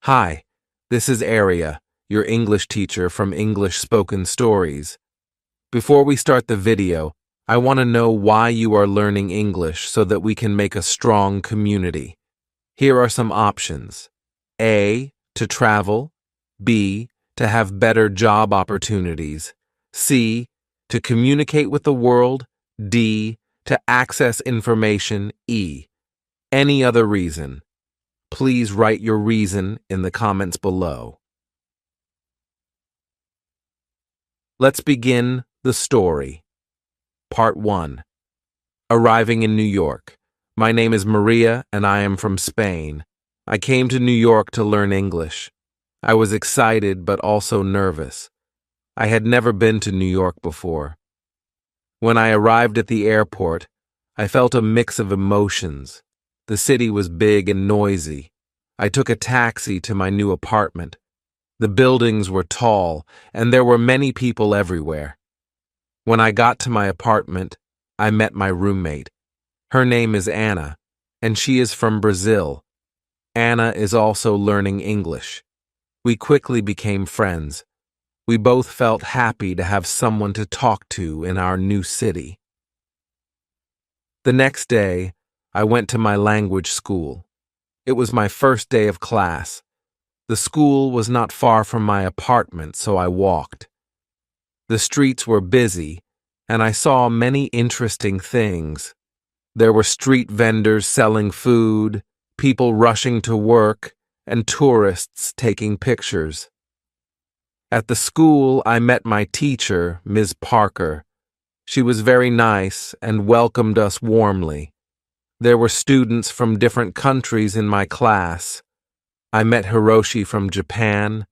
Hi, this is Aria, your English teacher from English Spoken Stories. Before we start the video, I want to know why you are learning English so that we can make a strong community. Here are some options. A. To travel. B. To have better job opportunities. C. To communicate with the world. D. To access information. E. Any other reason. Please write your reason in the comments below. Let's begin the story. Part 1. Arriving in New York. My name is Maria and I am from Spain. I came to New York to learn English. I was excited but also nervous. I had never been to New York before. When I arrived at the airport, I felt a mix of emotions. The city was big and noisy. I took a taxi to my new apartment. The buildings were tall, and there were many people everywhere. When I got to my apartment, I met my roommate. Her name is Anna, and she is from Brazil. Anna is also learning English. We quickly became friends. We both felt happy to have someone to talk to in our new city. The next day, I went to my language school. It was my first day of class. The school was not far from my apartment, so I walked. The streets were busy, and I saw many interesting things. There were street vendors selling food, people rushing to work, and tourists taking pictures. At the school, I met my teacher, Ms. Parker. She was very nice and welcomed us warmly. There were students from different countries in my class. I met Hiroshi from Japan,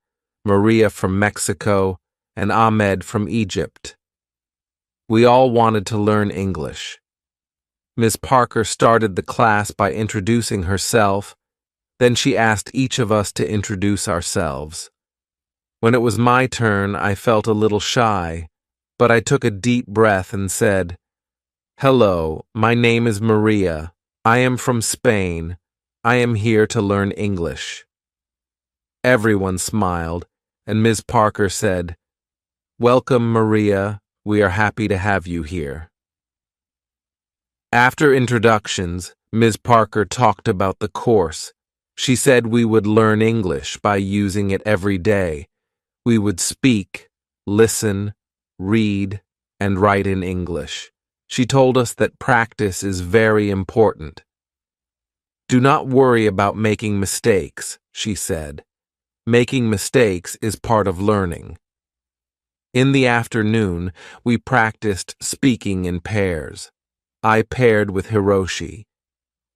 Maria from Mexico, and Ahmed from Egypt. We all wanted to learn English. Ms. Parker started the class by introducing herself, then she asked each of us to introduce ourselves. When it was my turn, I felt a little shy, but I took a deep breath and said, "Hello, my name is Maria. I am from Spain. I am here to learn English." Everyone smiled, and Ms. Parker said, "Welcome, Maria. We are happy to have you here." After introductions, Ms. Parker talked about the course. She said we would learn English by using it every day. We would speak, listen, read, and write in English. She told us that practice is very important. "Do not worry about making mistakes," she said. "Making mistakes is part of learning." In the afternoon, we practiced speaking in pairs. I paired with Hiroshi.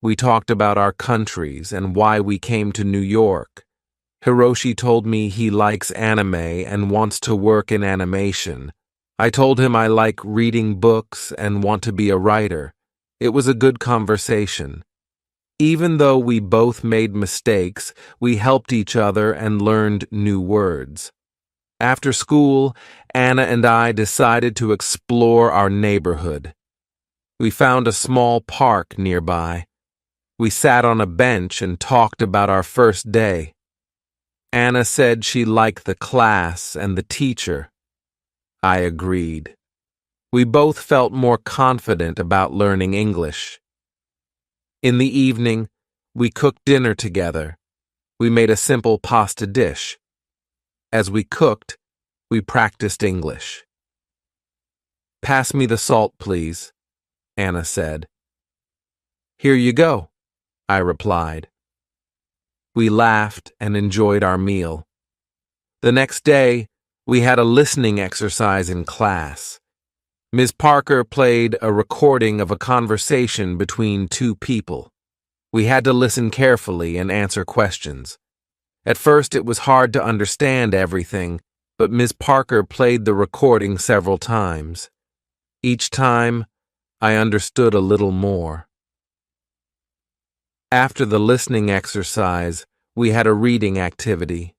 We talked about our countries and why we came to New York. Hiroshi told me he likes anime and wants to work in animation. I told him I like reading books and want to be a writer. It was a good conversation. Even though we both made mistakes, we helped each other and learned new words. After school, Anna and I decided to explore our neighborhood. We found a small park nearby. We sat on a bench and talked about our first day. Anna said she liked the class and the teacher. I agreed. We both felt more confident about learning English. In the evening, we cooked dinner together. We made a simple pasta dish. As we cooked, we practiced English. "Pass me the salt, please," Anna said. "Here you go," I replied. We laughed and enjoyed our meal. The next day, we had a listening exercise in class. Ms. Parker played a recording of a conversation between two people. We had to listen carefully and answer questions. At first, it was hard to understand everything, but Ms. Parker played the recording several times. Each time, I understood a little more. After the listening exercise, we had a reading activity.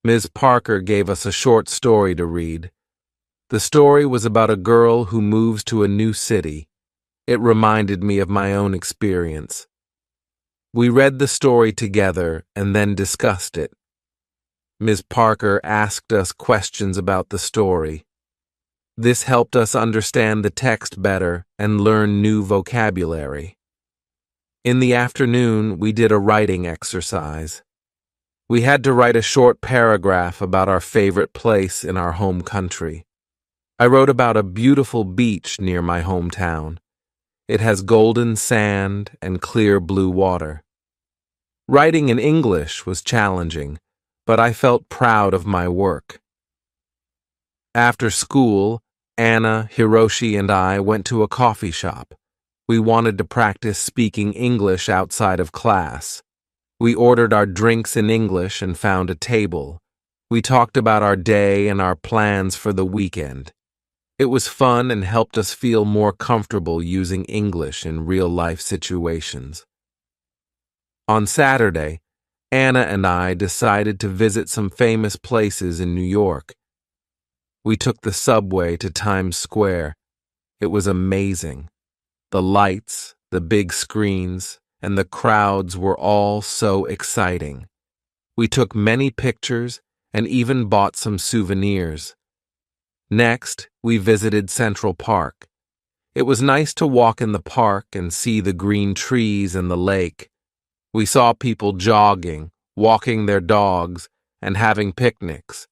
Ms. Parker gave us a short story to read. The story was about a girl who moves to a new city. It reminded me of my own experience. We read the story together and then discussed it. Ms. Parker asked us questions about the story. This helped us understand the text better and learn new vocabulary. In the afternoon, we did a writing exercise. We had to write a short paragraph about our favorite place in our home country. I wrote about a beautiful beach near my hometown. It has golden sand and clear blue water. Writing in English was challenging, but I felt proud of my work. After school, Anna, Hiroshi, and I went to a coffee shop. We wanted to practice speaking English outside of class. We ordered our drinks in English and found a table. We talked about our day and our plans for the weekend. It was fun and helped us feel more comfortable using English in real-life situations. On Saturday, Anna and I decided to visit some famous places in New York. We took the subway to Times Square. It was amazing. The lights, the big screens, and the crowds were all so exciting. We took many pictures and even bought some souvenirs. Next, we visited Central Park. It was nice to walk in the park and see the green trees and the lake. We saw people jogging, walking their dogs, and having picnics.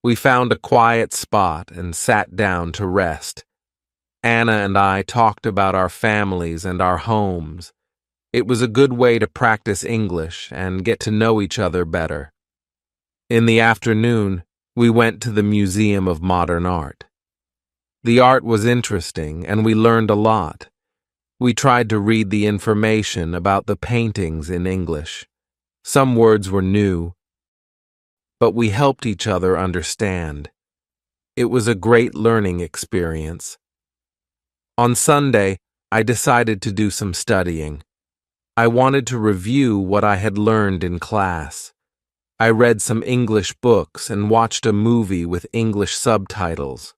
We found a quiet spot and sat down to rest. Anna and I talked about our families and our homes. It was a good way to practice English and get to know each other better. In the afternoon, we went to the Museum of Modern Art. The art was interesting and we learned a lot. We tried to read the information about the paintings in English. Some words were new, but we helped each other understand. It was a great learning experience. On Sunday, I decided to do some studying. I wanted to review what I had learned in class. I read some English books and watched a movie with English subtitles.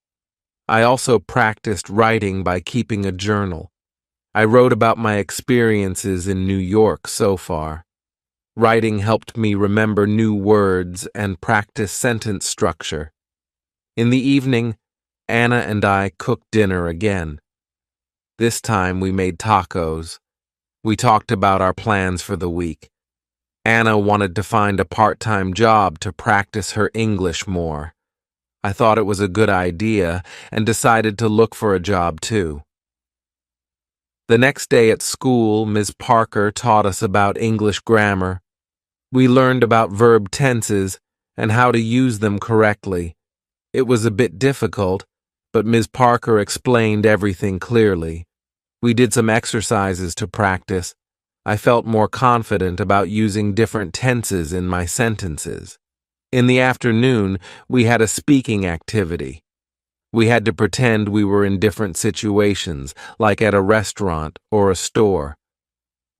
I also practiced writing by keeping a journal. I wrote about my experiences in New York so far. Writing helped me remember new words and practice sentence structure. In the evening, Anna and I cooked dinner again. This time we made tacos. We talked about our plans for the week. Anna wanted to find a part-time job to practice her English more. I thought it was a good idea and decided to look for a job too. The next day at school, Ms. Parker taught us about English grammar. We learned about verb tenses and how to use them correctly. It was a bit difficult, but Ms. Parker explained everything clearly. We did some exercises to practice. I felt more confident about using different tenses in my sentences. In the afternoon, we had a speaking activity. We had to pretend we were in different situations, like at a restaurant or a store.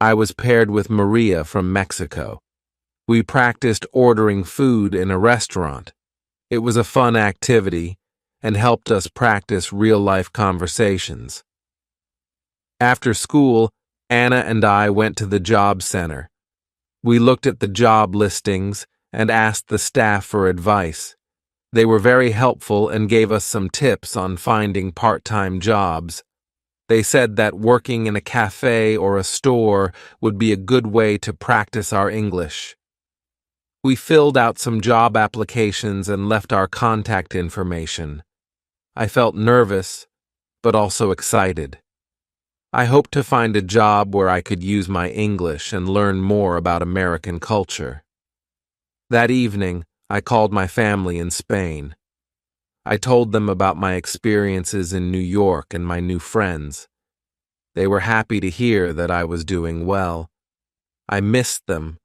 I was paired with Maria from Mexico. We practiced ordering food in a restaurant. It was a fun activity and helped us practice real-life conversations. After school, Anna and I went to the job center. We looked at the job listings and asked the staff for advice. They were very helpful and gave us some tips on finding part-time jobs. They said that working in a cafe or a store would be a good way to practice our English. We filled out some job applications and left our contact information. I felt nervous, but also excited. I hoped to find a job where I could use my English and learn more about American culture. That evening, I called my family in Spain. I told them about my experiences in New York and my new friends. They were happy to hear that I was doing well. I missed them,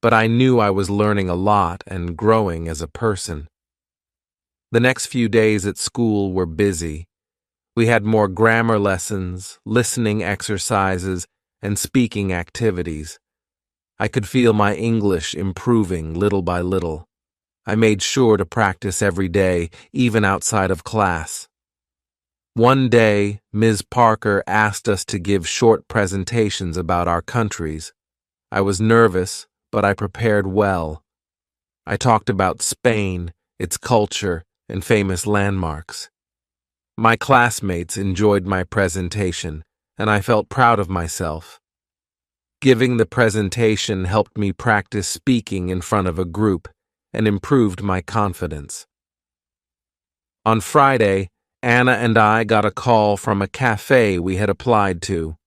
but I knew I was learning a lot and growing as a person. The next few days at school were busy. We had more grammar lessons, listening exercises, and speaking activities. I could feel my English improving little by little. I made sure to practice every day, even outside of class. One day, Ms. Parker asked us to give short presentations about our countries. I was nervous, but I prepared well. I talked about Spain, its culture, and famous landmarks. My classmates enjoyed my presentation, and I felt proud of myself. Giving the presentation helped me practice speaking in front of a group and improved my confidence. On Friday, Anna and I got a call from a cafe we had applied to.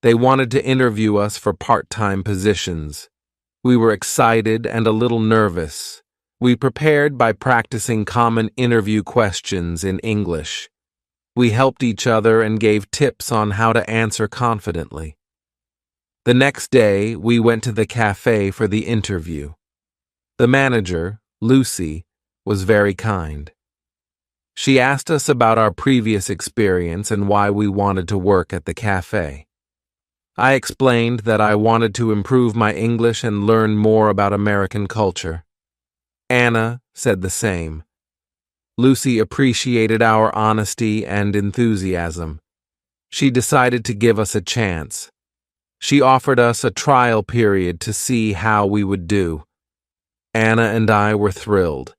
They wanted to interview us for part-time positions. We were excited and a little nervous. We prepared by practicing common interview questions in English. We helped each other and gave tips on how to answer confidently. The next day, we went to the cafe for the interview. The manager, Lucy, was very kind. She asked us about our previous experience and why we wanted to work at the cafe. I explained that I wanted to improve my English and learn more about American culture. Anna said the same. Lucy appreciated our honesty and enthusiasm. She decided to give us a chance. She offered us a trial period to see how we would do. Anna and I were thrilled.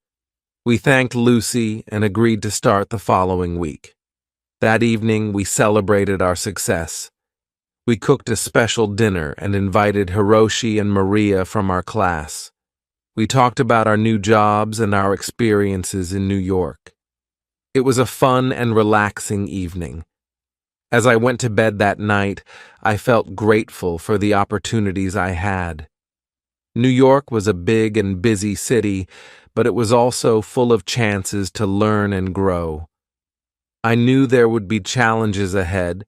We thanked Lucy and agreed to start the following week. That evening, we celebrated our success. We cooked a special dinner and invited Hiroshi and Maria from our class. We talked about our new jobs and our experiences in New York. It was a fun and relaxing evening. As I went to bed that night, I felt grateful for the opportunities I had. New York was a big and busy city, but it was also full of chances to learn and grow. I knew there would be challenges ahead,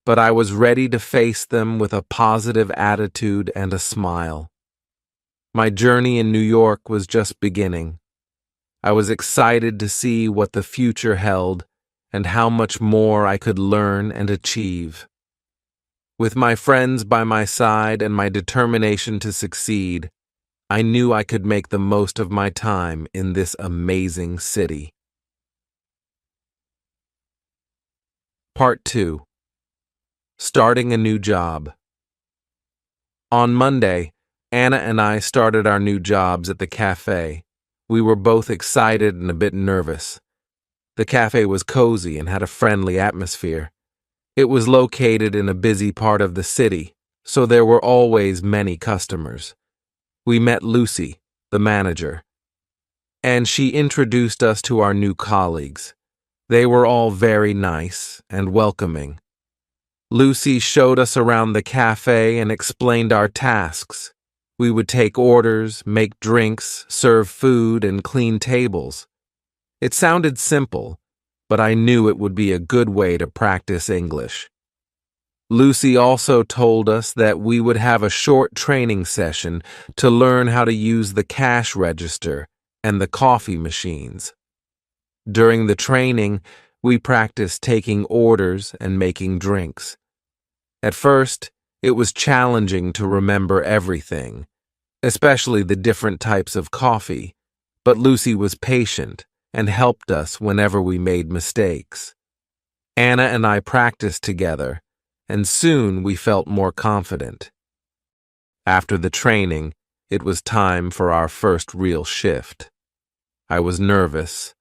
but I was ready to face them with a positive attitude and a smile. My journey in New York was just beginning. I was excited to see what the future held and how much more I could learn and achieve. With my friends by my side and my determination to succeed, I knew I could make the most of my time in this amazing city. Part 2. Starting a new job. On Monday, Anna and I started our new jobs at the cafe. We were both excited and a bit nervous. The cafe was cozy and had a friendly atmosphere. It was located in a busy part of the city, so there were always many customers. We met Lucy, the manager, and she introduced us to our new colleagues. They were all very nice and welcoming. Lucy showed us around the cafe and explained our tasks. We would take orders, make drinks, serve food, and clean tables. It sounded simple, but I knew it would be a good way to practice English. Lucy also told us that we would have a short training session to learn how to use the cash register and the coffee machines. During the training, we practiced taking orders and making drinks. At first, it was challenging to remember everything, especially the different types of coffee, but Lucy was patient and helped us whenever we made mistakes. Anna and I practiced together, and soon we felt more confident. After the training, it was time for our first real shift. I was nervous,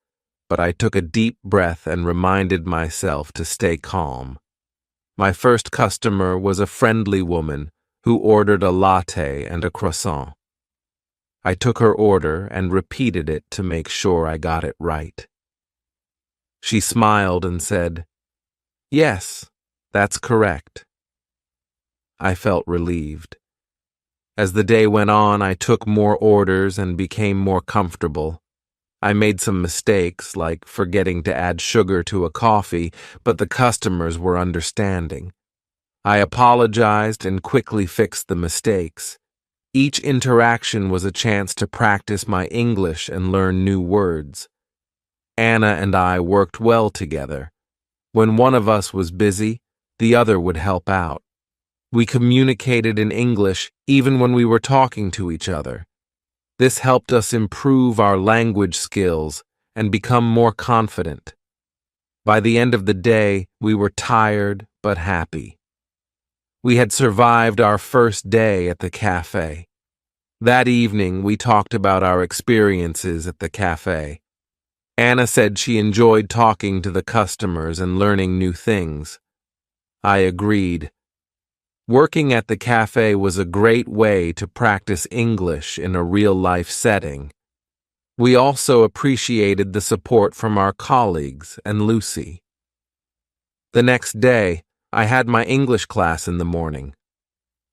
but I took a deep breath and reminded myself to stay calm. My first customer was a friendly woman who ordered a latte and a croissant. I took her order and repeated it to make sure I got it right. She smiled and said, "Yes, that's correct." I felt relieved. As the day went on, I took more orders and became more comfortable. I made some mistakes, like forgetting to add sugar to a coffee, but the customers were understanding. I apologized and quickly fixed the mistakes. Each interaction was a chance to practice my English and learn new words. Anna and I worked well together. When one of us was busy, the other would help out. We communicated in English even when we were talking to each other. This helped us improve our language skills and become more confident. By the end of the day, we were tired but happy. We had survived our first day at the cafe. That evening, we talked about our experiences at the cafe. Anna said she enjoyed talking to the customers and learning new things. I agreed. Working at the cafe was a great way to practice English in a real-life setting. We also appreciated the support from our colleagues and Lucy. The next day, I had my English class in the morning.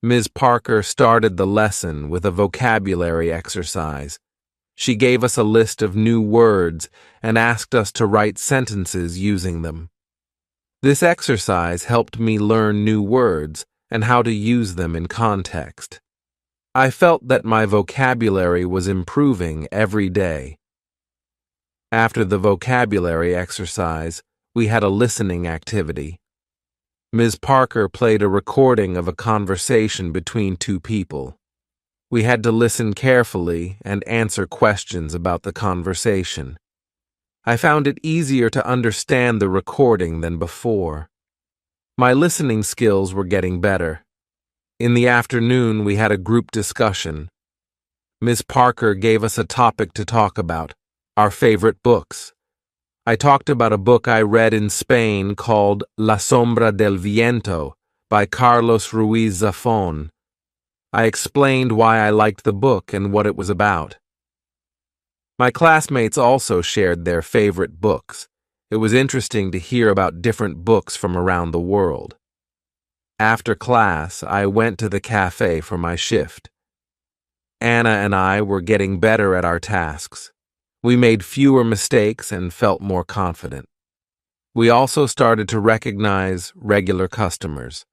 Ms. Parker started the lesson with a vocabulary exercise. She gave us a list of new words and asked us to write sentences using them. This exercise helped me learn new words and how to use them in context. I felt that my vocabulary was improving every day. After the vocabulary exercise, we had a listening activity. Ms. Parker played a recording of a conversation between two people. We had to listen carefully and answer questions about the conversation. I found it easier to understand the recording than before. My listening skills were getting better. In the afternoon, we had a group discussion. Ms. Parker gave us a topic to talk about, our favorite books. I talked about a book I read in Spain called La Sombra del Viento by Carlos Ruiz Zafón. I explained why I liked the book and what it was about. My classmates also shared their favorite books. It was interesting to hear about different books from around the world. After class, I went to the cafe for my shift. Anna and I were getting better at our tasks. We made fewer mistakes and felt more confident. We also started to recognize regular customers.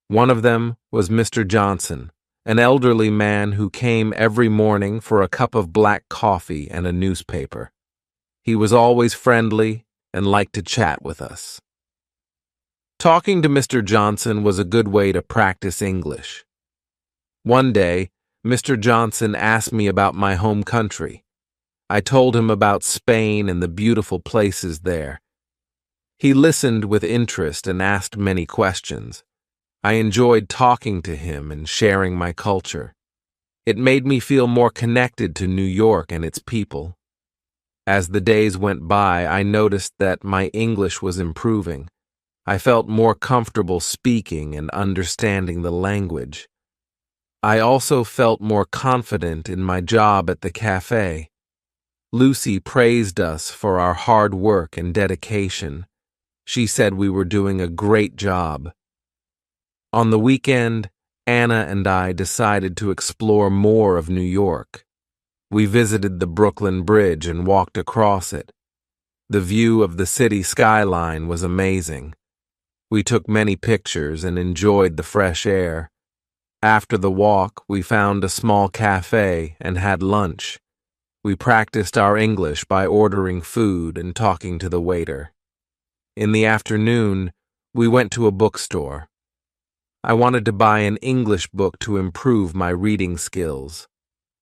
One of them was Mr. Johnson, an elderly man who came every morning for a cup of black coffee and a newspaper. He was always friendly and liked to chat with us. Talking to Mr. Johnson was a good way to practice English. One day, Mr. Johnson asked me about my home country. I told him about Spain and the beautiful places there. He listened with interest and asked many questions. I enjoyed talking to him and sharing my culture. It made me feel more connected to New York and its people. As the days went by, I noticed that my English was improving. I felt more comfortable speaking and understanding the language. I also felt more confident in my job at the cafe. Lucy praised us for our hard work and dedication. She said we were doing a great job. On the weekend, Anna and I decided to explore more of New York. We visited the Brooklyn Bridge and walked across it. The view of the city skyline was amazing. We took many pictures and enjoyed the fresh air. After the walk, we found a small cafe and had lunch. We practiced our English by ordering food and talking to the waiter. In the afternoon, we went to a bookstore. I wanted to buy an English book to improve my reading skills.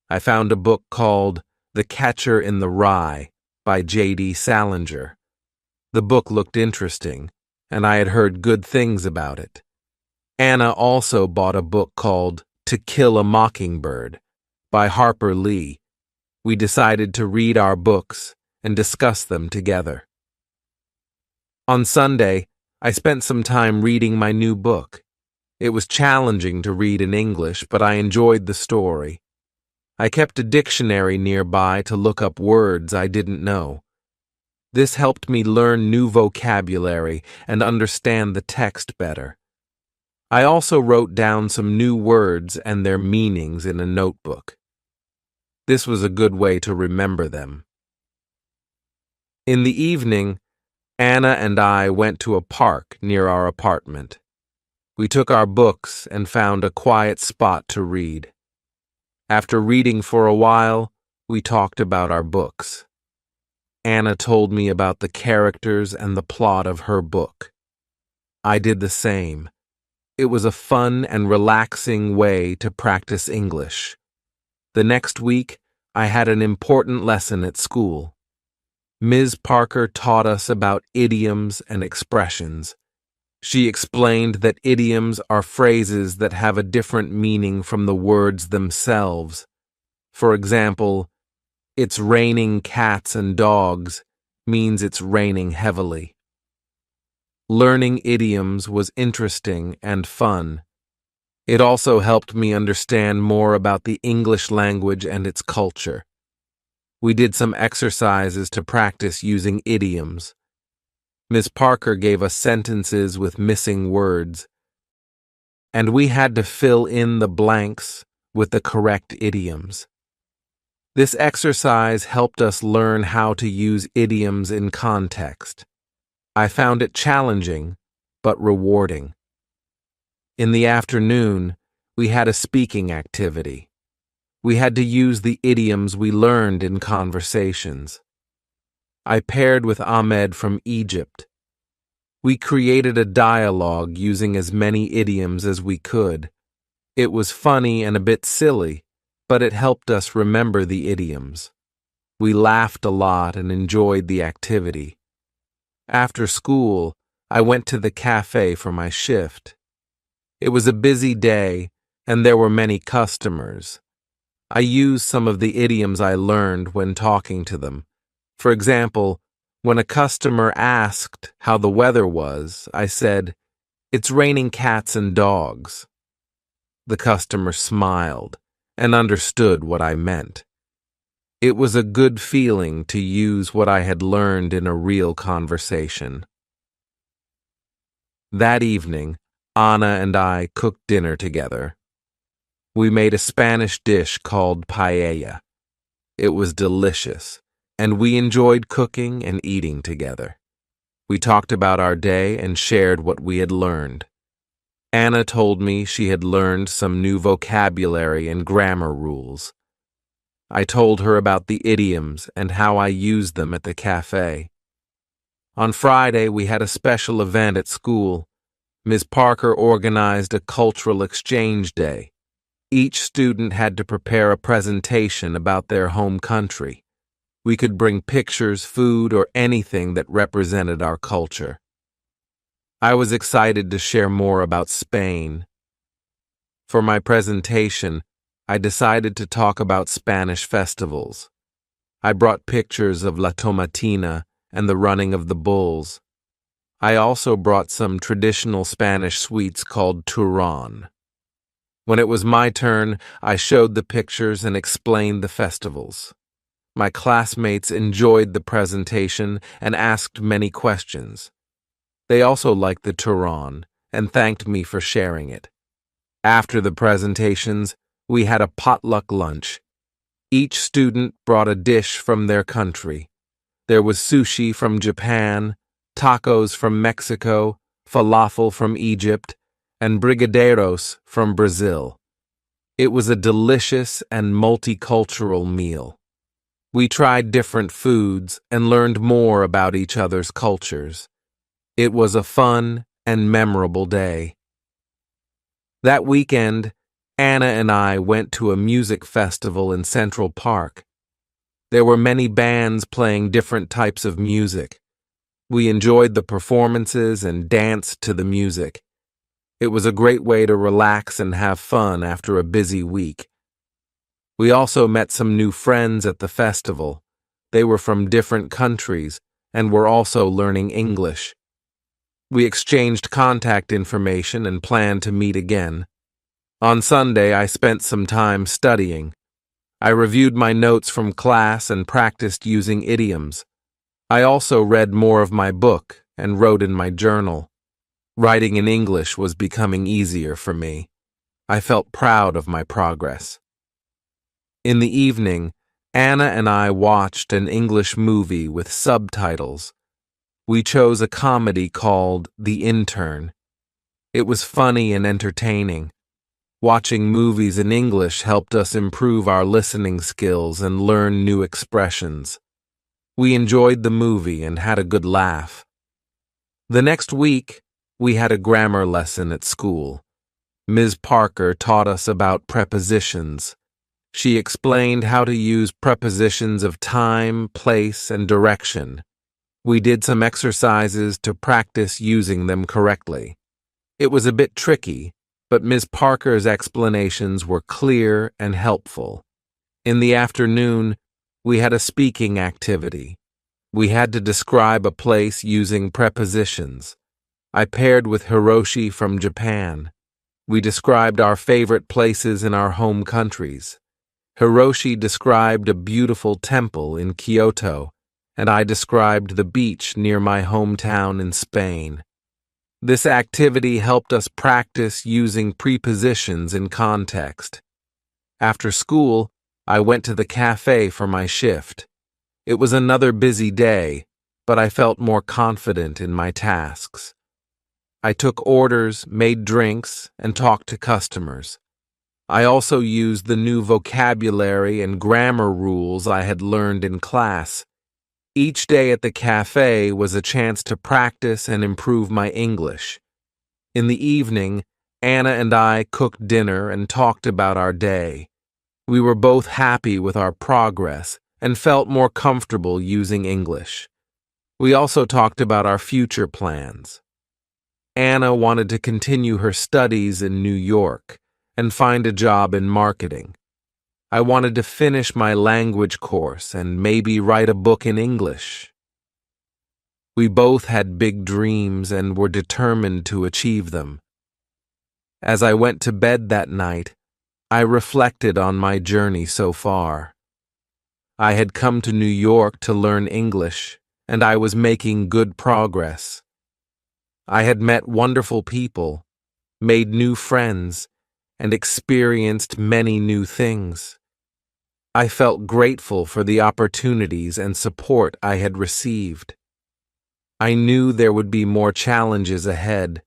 I found a book called The Catcher in the Rye by J.D. Salinger. The book looked interesting, and I had heard good things about it. Anna also bought a book called To Kill a Mockingbird by Harper Lee. We decided to read our books and discuss them together. On Sunday, I spent some time reading my new book. It was challenging to read in English, but I enjoyed the story. I kept a dictionary nearby to look up words I didn't know. This helped me learn new vocabulary and understand the text better. I also wrote down some new words and their meanings in a notebook. This was a good way to remember them. In the evening, Anna and I went to a park near our apartment. We took our books and found a quiet spot to read. After reading for a while, we talked about our books. Anna told me about the characters and the plot of her book. I did the same. It was a fun and relaxing way to practice English. The next week, I had an important lesson at school. Ms. Parker taught us about idioms and expressions. She explained that idioms are phrases that have a different meaning from the words themselves. For example, "It's raining cats and dogs" means it's raining heavily. Learning idioms was interesting and fun. It also helped me understand more about the English language and its culture. We did some exercises to practice using idioms. Ms. Parker gave us sentences with missing words, and we had to fill in the blanks with the correct idioms. This exercise helped us learn how to use idioms in context. I found it challenging, but rewarding. In the afternoon, we had a speaking activity. We had to use the idioms we learned in conversations. I paired with Ahmed from Egypt. We created a dialogue using as many idioms as we could. It was funny and a bit silly, but it helped us remember the idioms. We laughed a lot and enjoyed the activity. After school, I went to the cafe for my shift. It was a busy day, and there were many customers. I used some of the idioms I learned when talking to them. For example, when a customer asked how the weather was, I said, "It's raining cats and dogs." The customer smiled and understood what I meant. It was a good feeling to use what I had learned in a real conversation. That evening, Anna and I cooked dinner together. We made a Spanish dish called paella. It was delicious, and we enjoyed cooking and eating together. We talked about our day and shared what we had learned. Anna told me she had learned some new vocabulary and grammar rules. I told her about the idioms and how I used them at the cafe. On Friday, we had a special event at school. Ms. Parker organized a cultural exchange day. Each student had to prepare a presentation about their home country. We could bring pictures, food, or anything that represented our culture. I was excited to share more about Spain. For my presentation, I decided to talk about Spanish festivals. I brought pictures of La Tomatina and the running of the bulls. I also brought some traditional Spanish sweets called turrón. When it was my turn, I showed the pictures and explained the festivals. My classmates enjoyed the presentation and asked many questions. They also liked the turrón and thanked me for sharing it. After the presentations, we had a potluck lunch. Each student brought a dish from their country. There was sushi from Japan, tacos from Mexico, falafel from Egypt, and brigadeiros from Brazil. It was a delicious and multicultural meal. We tried different foods and learned more about each other's cultures. It was a fun and memorable day. That weekend, Anna and I went to a music festival in Central Park. There were many bands playing different types of music. We enjoyed the performances and danced to the music. It was a great way to relax and have fun after a busy week. We also met some new friends at the festival. They were from different countries and were also learning English. We exchanged contact information and planned to meet again. On Sunday, I spent some time studying. I reviewed my notes from class and practiced using idioms. I also read more of my book and wrote in my journal. Writing in English was becoming easier for me. I felt proud of my progress. In the evening, Anna and I watched an English movie with subtitles. We chose a comedy called The Intern. It was funny and entertaining. Watching movies in English helped us improve our listening skills and learn new expressions. We enjoyed the movie and had a good laugh. The next week, we had a grammar lesson at school. Ms. Parker taught us about prepositions. She explained how to use prepositions of time, place, and direction. We did some exercises to practice using them correctly. It was a bit tricky, but Ms. Parker's explanations were clear and helpful. In the afternoon, we had a speaking activity. We had to describe a place using prepositions. I paired with Hiroshi from Japan. We described our favorite places in our home countries. Hiroshi described a beautiful temple in Kyoto, and I described the beach near my hometown in Spain. This activity helped us practice using prepositions in context. After school, I went to the cafe for my shift. It was another busy day, but I felt more confident in my tasks. I took orders, made drinks, and talked to customers. I also used the new vocabulary and grammar rules I had learned in class. Each day at the cafe was a chance to practice and improve my English. In the evening, Anna and I cooked dinner and talked about our day. We were both happy with our progress and felt more comfortable using English. We also talked about our future plans. Anna wanted to continue her studies in New York and find a job in marketing. I wanted to finish my language course and maybe write a book in English. We both had big dreams and were determined to achieve them. As I went to bed that night, I reflected on my journey so far. I had come to New York to learn English, and I was making good progress. I had met wonderful people, made new friends, and experienced many new things. I felt grateful for the opportunities and support I had received. I knew there would be more challenges ahead,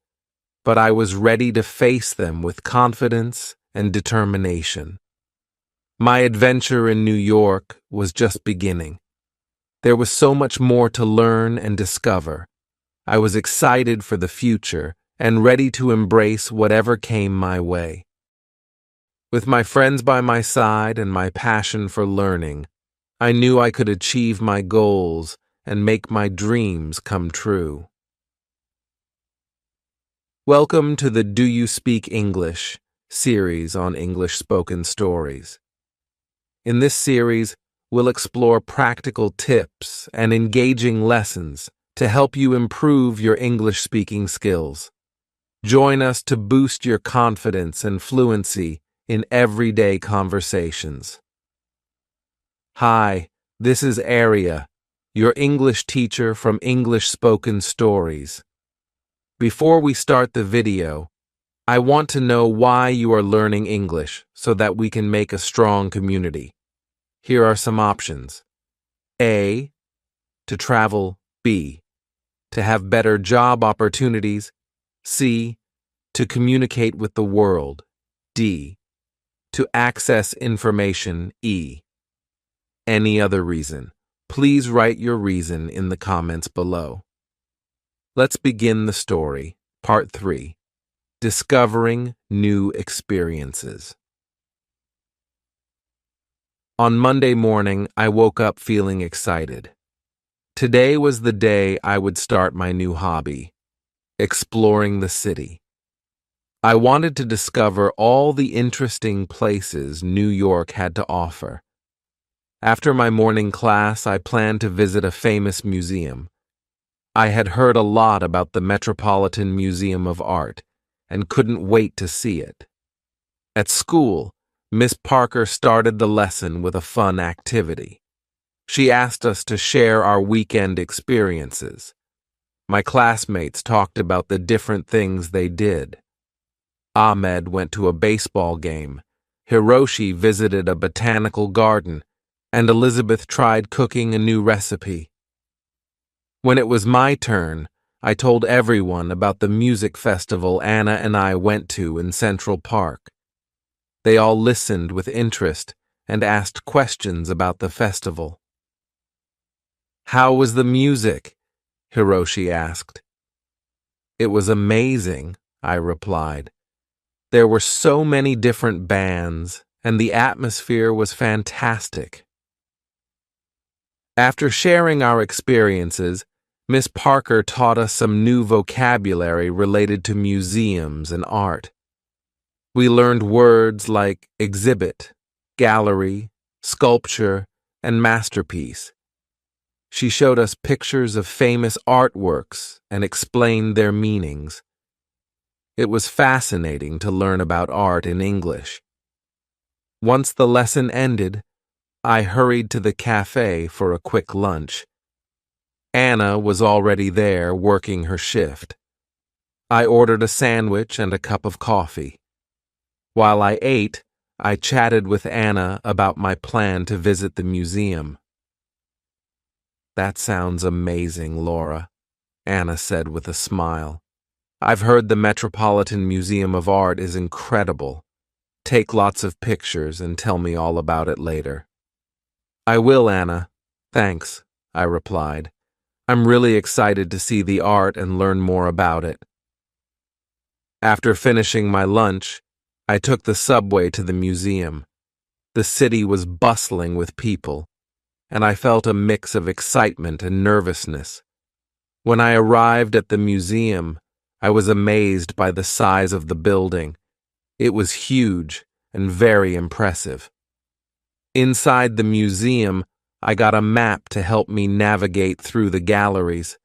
but I was ready to face them with confidence and determination. My adventure in New York was just beginning. There was so much more to learn and discover. I was excited for the future and ready to embrace whatever came my way. With my friends by my side and my passion for learning, I knew I could achieve my goals and make my dreams come true. Welcome to the Do You Speak English series on English spoken stories. In this series, we'll explore practical tips and engaging lessons to help you improve your English speaking skills. Join us to boost your confidence and fluency in everyday conversations. Hi, this is Aria, your English teacher from English Spoken Stories. Before we start the video, I want to know why you are learning English so that we can make a strong community. Here are some options. A. To travel. B. To have better job opportunities. C. To communicate with the world. D. To access information. E. Any other reason? Please write your reason in the comments below. Let's begin the story. Part 3. Discovering New Experiences. On Monday morning, I woke up feeling excited. Today was the day I would start my new hobby, exploring the city. I wanted to discover all the interesting places New York had to offer. After my morning class, I planned to visit a famous museum. I had heard a lot about the Metropolitan Museum of Art and couldn't wait to see it. At school, Miss Parker started the lesson with a fun activity. She asked us to share our weekend experiences. My classmates talked about the different things they did. Ahmed went to a baseball game, Hiroshi visited a botanical garden, and Elizabeth tried cooking a new recipe. When it was my turn, I told everyone about the music festival Anna and I went to in Central Park. They all listened with interest and asked questions about the festival. "How was the music?" Hiroshi asked. "It was amazing," I replied. "There were so many different bands, and the atmosphere was fantastic." After sharing our experiences, Miss Parker taught us some new vocabulary related to museums and art. We learned words like exhibit, gallery, sculpture, and masterpiece. She showed us pictures of famous artworks and explained their meanings. It was fascinating to learn about art in English. Once the lesson ended, I hurried to the cafe for a quick lunch. Anna was already there working her shift. I ordered a sandwich and a cup of coffee. While I ate, I chatted with Anna about my plan to visit the museum. "That sounds amazing, Laura," Anna said with a smile. "I've heard the Metropolitan Museum of Art is incredible. Take lots of pictures and tell me all about it later." "I will, Anna. Thanks," I replied. "I'm really excited to see the art and learn more about it." After finishing my lunch, I took the subway to the museum. The city was bustling with people, and I felt a mix of excitement and nervousness. When I arrived at the museum, I was amazed by the size of the building. It was huge and very impressive. Inside the museum, I got a map to help me navigate through the galleries.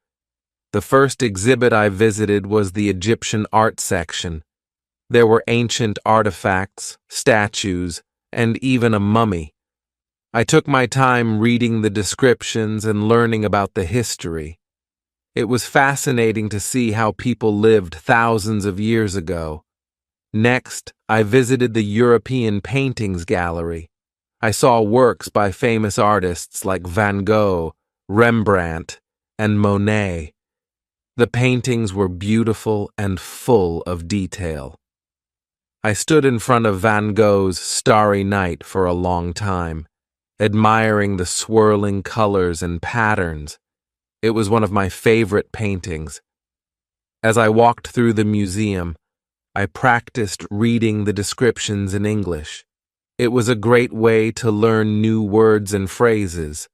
The first exhibit I visited was the Egyptian art section. There were ancient artifacts, statues, and even a mummy. I took my time reading the descriptions and learning about the history. It was fascinating to see how people lived thousands of years ago. Next, I visited the European Paintings Gallery. I saw works by famous artists like Van Gogh, Rembrandt, and Monet. The paintings were beautiful and full of detail. I stood in front of Van Gogh's Starry Night for a long time, admiring the swirling colors and patterns. It was one of my favorite paintings. As I walked through the museum, I practiced reading the descriptions in English. It was a great way to learn new words and phrases.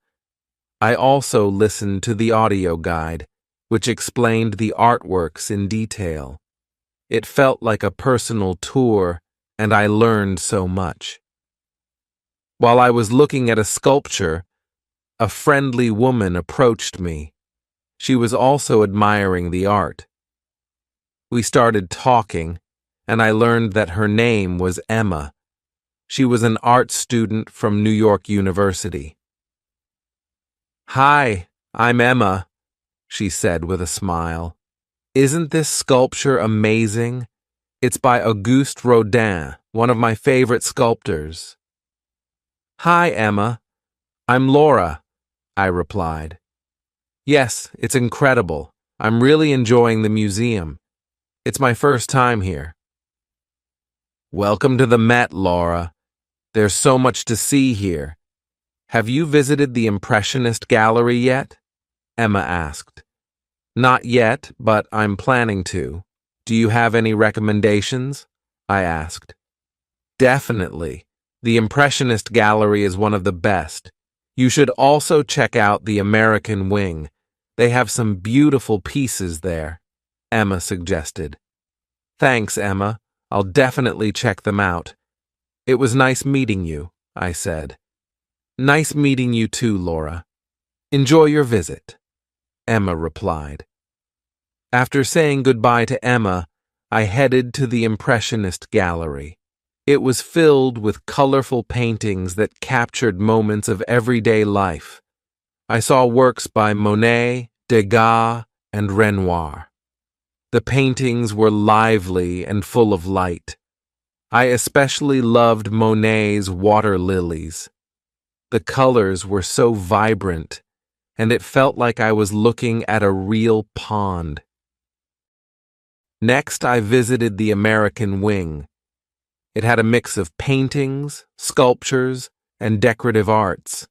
I also listened to the audio guide, which explained the artworks in detail. It felt like a personal tour, and I learned so much. While I was looking at a sculpture, a friendly woman approached me. She was also admiring the art. We started talking, and I learned that her name was Emma. She was an art student from New York University. "Hi, I'm Emma," she said with a smile. "Isn't this sculpture amazing? It's by Auguste Rodin, one of my favorite sculptors." "Hi, Emma. I'm Laura," I replied. "Yes, it's incredible. I'm really enjoying the museum. It's my first time here." "Welcome to the Met, Laura. There's so much to see here. Have you visited the Impressionist Gallery yet?" Emma asked. "Not yet, but I'm planning to. Do you have any recommendations?" I asked. "Definitely. The Impressionist Gallery is one of the best. You should also check out the American Wing. They have some beautiful pieces there," Emma suggested. "Thanks, Emma. I'll definitely check them out. It was nice meeting you," I said. "Nice meeting you too, Laura. Enjoy your visit," Emma replied. After saying goodbye to Emma, I headed to the Impressionist Gallery. It was filled with colorful paintings that captured moments of everyday life. I saw works by Monet, Degas, and Renoir. The paintings were lively and full of light. I especially loved Monet's water lilies. The colors were so vibrant, and it felt like I was looking at a real pond. Next, I visited the American Wing. It had a mix of paintings, sculptures, and decorative arts.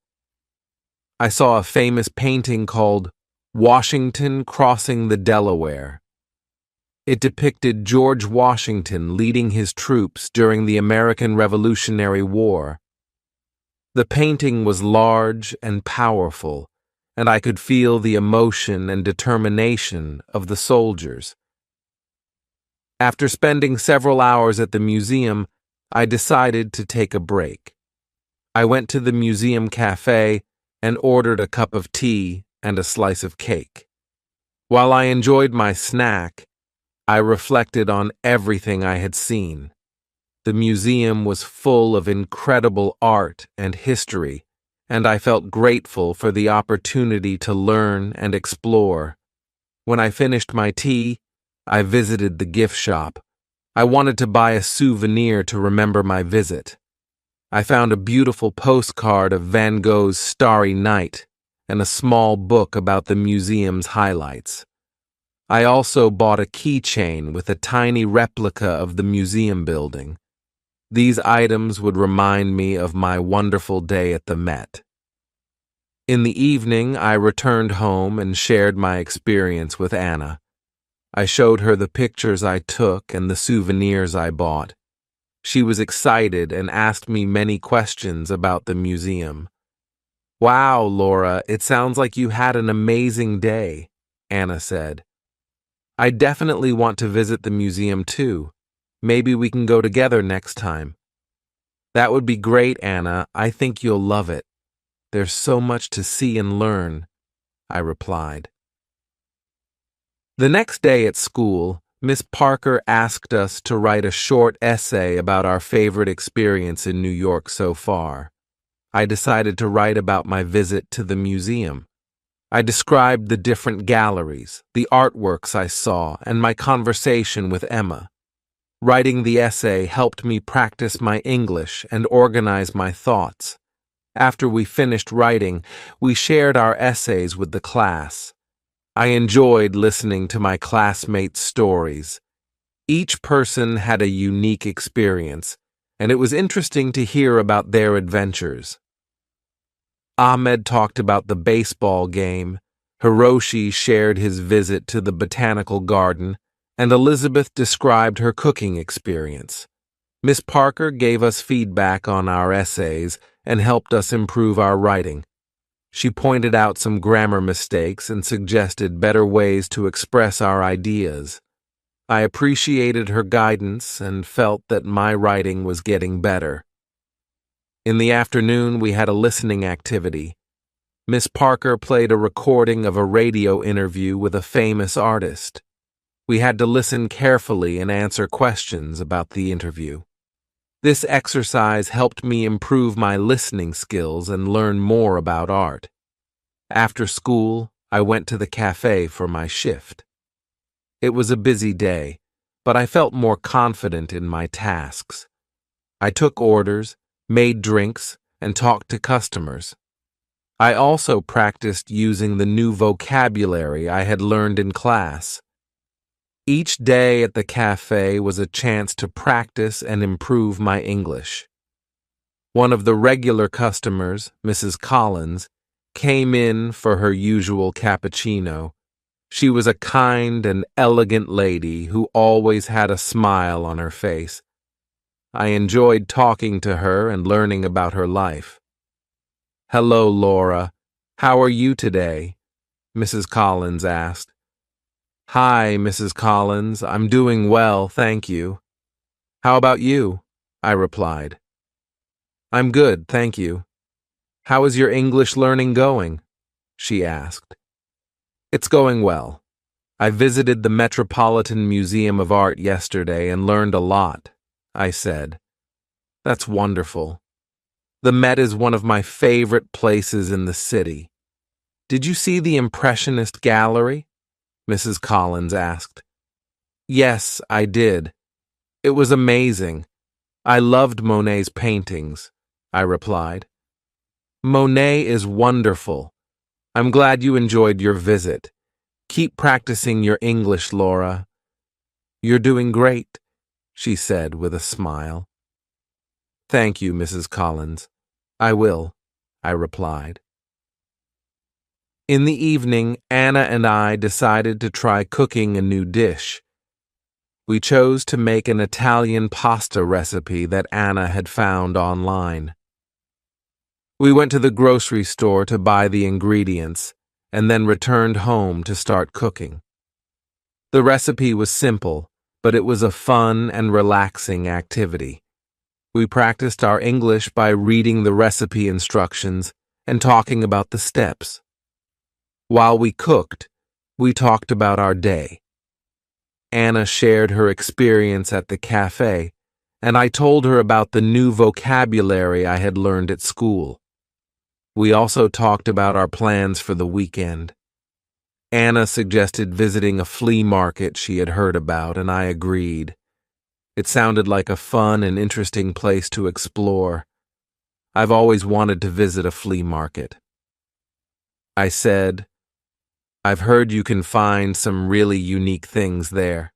I saw a famous painting called Washington Crossing the Delaware. It depicted George Washington leading his troops during the American Revolutionary War. The painting was large and powerful, and I could feel the emotion and determination of the soldiers. After spending several hours at the museum, I decided to take a break. I went to the museum cafe and ordered a cup of tea and a slice of cake. While I enjoyed my snack, I reflected on everything I had seen. The museum was full of incredible art and history, and I felt grateful for the opportunity to learn and explore. When I finished my tea, I visited the gift shop. I wanted to buy a souvenir to remember my visit. I found a beautiful postcard of Van Gogh's Starry Night and a small book about the museum's highlights. I also bought a keychain with a tiny replica of the museum building. These items would remind me of my wonderful day at the Met. In the evening, I returned home and shared my experience with Anna. I showed her the pictures I took and the souvenirs I bought. She was excited and asked me many questions about the museum. "Wow, Laura, it sounds like you had an amazing day," Anna said. "I definitely want to visit the museum too. Maybe we can go together next time." "That would be great, Anna. I think you'll love it. There's so much to see and learn," I replied. The next day at school, Miss Parker asked us to write a short essay about our favorite experience in New York so far. I decided to write about my visit to the museum. I described the different galleries, the artworks I saw, and my conversation with Emma. Writing the essay helped me practice my English and organize my thoughts. After we finished writing, we shared our essays with the class. I enjoyed listening to my classmates' stories. Each person had a unique experience, and it was interesting to hear about their adventures. Ahmed talked about the baseball game, Hiroshi shared his visit to the botanical garden, and Elizabeth described her cooking experience. Miss Parker gave us feedback on our essays and helped us improve our writing. She pointed out some grammar mistakes and suggested better ways to express our ideas. I appreciated her guidance and felt that my writing was getting better. In the afternoon, we had a listening activity. Miss Parker played a recording of a radio interview with a famous artist. We had to listen carefully and answer questions about the interview. This exercise helped me improve my listening skills and learn more about art. After school, I went to the cafe for my shift. It was a busy day, but I felt more confident in my tasks. I took orders, made drinks, and talked to customers. I also practiced using the new vocabulary I had learned in class. Each day at the cafe was a chance to practice and improve my English. One of the regular customers, Mrs. Collins, came in for her usual cappuccino. She was a kind and elegant lady who always had a smile on her face. I enjoyed talking to her and learning about her life. "Hello, Laura. How are you today?" Mrs. Collins asked. "Hi, Mrs. Collins. I'm doing well, thank you." "How about you?" I replied. "I'm good, thank you." "How is your English learning going?" she asked. "It's going well. I visited the Metropolitan Museum of Art yesterday and learned a lot," I said. "That's wonderful. The Met is one of my favorite places in the city. Did you see the Impressionist gallery?" Mrs. Collins asked. "Yes, I did. It was amazing. I loved Monet's paintings," I replied. "Monet is wonderful. I'm glad you enjoyed your visit. Keep practicing your English, Laura." "You're doing great," she said with a smile. "Thank you, Mrs. Collins. I will," I replied. In the evening, Anna and I decided to try cooking a new dish. We chose to make an Italian pasta recipe that Anna had found online. We went to the grocery store to buy the ingredients, and then returned home to start cooking. The recipe was simple, but it was a fun and relaxing activity. We practiced our English by reading the recipe instructions and talking about the steps. While we cooked, we talked about our day. Anna shared her experience at the cafe, and I told her about the new vocabulary I had learned at school. We also talked about our plans for the weekend. Anna suggested visiting a flea market she had heard about, and I agreed. It sounded like a fun and interesting place to explore. I've always wanted to visit a flea market. I said, "I've heard you can find some really unique things there."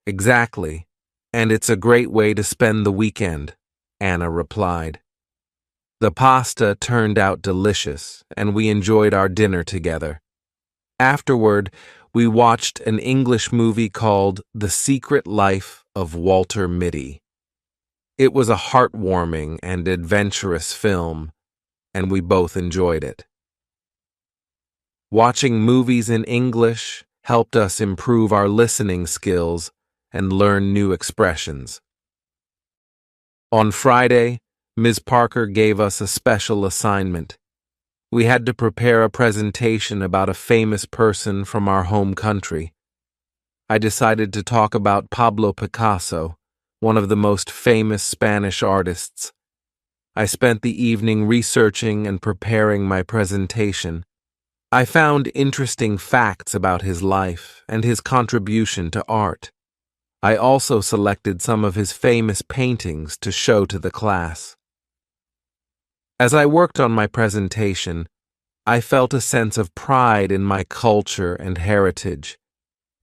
"Exactly, and it's a great way to spend the weekend," Anna replied. The pasta turned out delicious, and we enjoyed our dinner together. Afterward, we watched an English movie called The Secret Life of Walter Mitty. It was a heartwarming and adventurous film, and we both enjoyed it. Watching movies in English helped us improve our listening skills and learn new expressions. On Friday, Ms. Parker gave us a special assignment. We had to prepare a presentation about a famous person from our home country. I decided to talk about Pablo Picasso, one of the most famous Spanish artists. I spent the evening researching and preparing my presentation. I found interesting facts about his life and his contribution to art. I also selected some of his famous paintings to show to the class. As I worked on my presentation, I felt a sense of pride in my culture and heritage.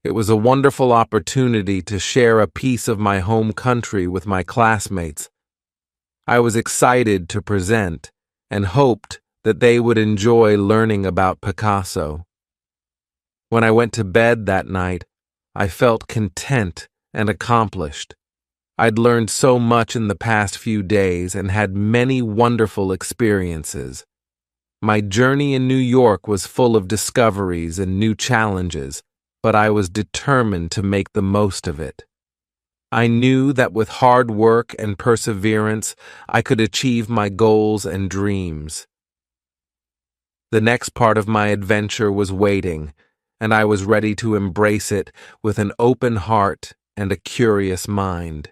It was a wonderful opportunity to share a piece of my home country with my classmates. I was excited to present and hoped that they would enjoy learning about Picasso. When I went to bed that night, I felt content and accomplished. I'd learned so much in the past few days and had many wonderful experiences. My journey in New York was full of discoveries and new challenges, but I was determined to make the most of it. I knew that with hard work and perseverance, I could achieve my goals and dreams. The next part of my adventure was waiting, and I was ready to embrace it with an open heart and a curious mind.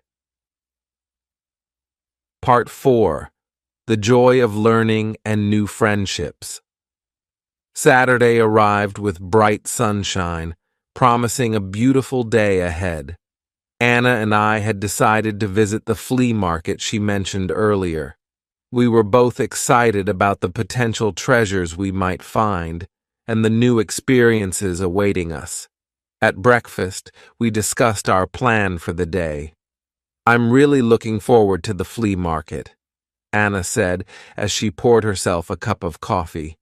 Part 4. The Joy of Learning and New Friendships. Saturday arrived with bright sunshine, promising a beautiful day ahead. Anna and I had decided to visit the flea market she mentioned earlier. We were both excited about the potential treasures we might find and the new experiences awaiting us. At breakfast, we discussed our plan for the day. "I'm really looking forward to the flea market," Anna said as she poured herself a cup of coffee.